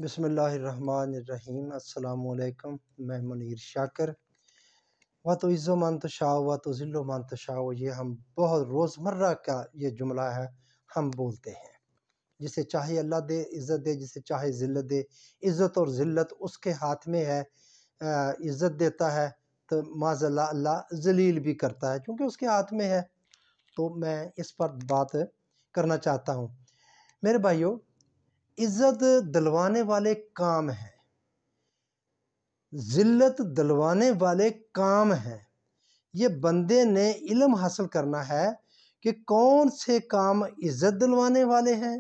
بسم اللہ الرحمن الرحیم۔ السلام علیکم، میں منیر شاکر۔ و تو عز و من تشاء و تو ذل و من تشاء، یہ ہم بہت روزمرہ کا یہ جملہ ہے، ہم بولتے ہیں۔ جسے چاہے اللہ دے عزت دے، جسے چاہے ذلت دے۔ عزت اور ذلت اس کے ہاتھ میں ہے، عزت دیتا ہے تو معاذ اللہ اللہ ذلیل بھی کرتا ہے، کیونکہ اس کے ہاتھ میں ہے۔ تو میں اس پر بات کرنا چاہتا ہوں میرے بھائیوں۔ عزت دلوانے والے کام ہیں، ذلت دلوانے والے کام ہیں۔ یہ بندے نے علم حاصل کرنا ہے کہ کون سے کام عزت دلوانے والے ہیں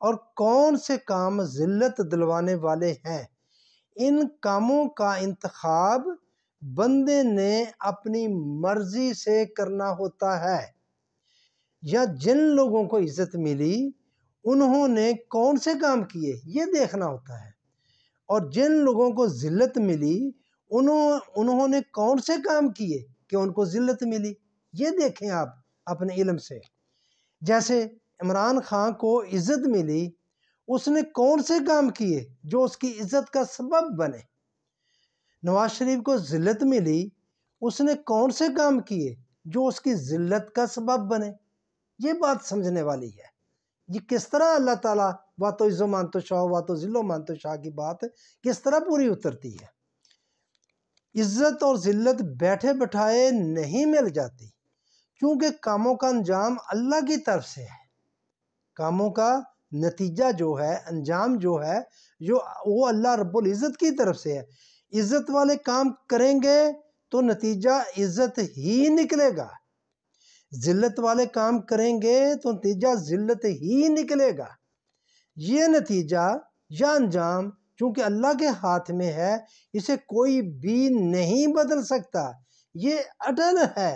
اور کون سے کام ذلت دلوانے والے ہیں۔ ان کاموں کا انتخاب بندے نے اپنی مرضی سے کرنا ہوتا ہے، یا جن لوگوں کو عزت ملی انہوں نے کون سے کام کیے یہ دیکھنا ہوتا ہے، اور جن لوگوں کو ذلت ملی انہوں نے کون سے کام کیے کہ ان کو ذلت ملی، یہ دیکھیں آپ اپنے علم سے۔ جیسے عمران خان کو عزت ملی، اس نے کون سے کام کیے جو اس کی عزت کا سبب بنے۔ نواز شریف کو ذلت ملی، اس نے کون سے کام کیے جو اس کی ذلت کا سبب بنے۔ یہ بات سمجھنے والی ہے۔ یہ کس طرح اللہ تعالیٰ و تو عز و من تشاء و تو ذل و من تشاء کی بات کس طرح پوری اترتی ہے۔ عزت اور ذلت بیٹھے بٹھائے نہیں مل جاتی، کیونکہ کاموں کا انجام اللہ کی طرف سے ہے۔ کاموں کا نتیجہ جو ہے، انجام جو ہے، وہ اللہ رب العزت کی طرف سے ہے۔ عزت والے کام کریں گے تو نتیجہ عزت ہی نکلے گا، ذلت والے کام کریں گے تو نتیجہ ذلت ہی نکلے گا۔ یہ نتیجہ یا انجام چونکہ اللہ کے ہاتھ میں ہے، اسے کوئی بھی نہیں بدل سکتا، یہ اٹل ہے۔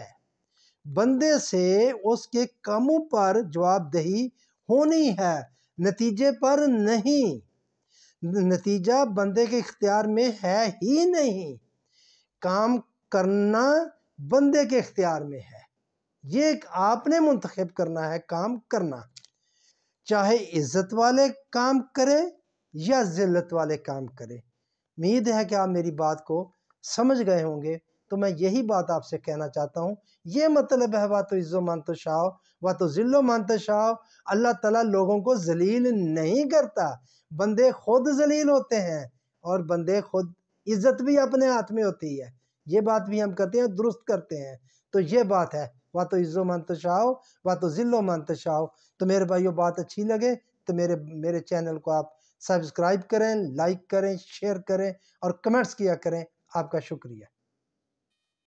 بندے سے اس کے کاموں پر جواب دہی ہونی ہے، نتیجے پر نہیں۔ نتیجہ بندے کے اختیار میں ہے ہی نہیں، کام کرنا بندے کے اختیار میں ہے۔ یہ آپ نے منتخب کرنا ہے کام کرنا، چاہے عزت والے کام کرے یا ذلت والے کام کرے۔ امید ہے کہ آپ میری بات کو سمجھ گئے ہوں گے، تو میں یہی بات آپ سے کہنا چاہتا ہوں۔ یہ مطلب ہے وَتُعِزُّ عز و من تشاء وَتُذِلُّ من تشاء۔ اللہ تعالیٰ لوگوں کو ذلیل نہیں کرتا، بندے خود ذلیل ہوتے ہیں، اور بندے خود عزت بھی اپنے ہاتھ میں ہوتی ہے۔ یہ بات بھی ہم کرتے ہیں، درست کرتے ہیں۔ تو یہ بات ہے وَتُعِزُّ مَن تَشَاءُ وَتُذِلُّ مَن تَشَاءُ۔ تو میرے بھائیو بات اچھی لگے تو میرے چینل کو آپ سبسکرائب کریں، لائک کریں، شیئر کریں اور کمنٹس کیا کریں۔ آپ کا شکریہ۔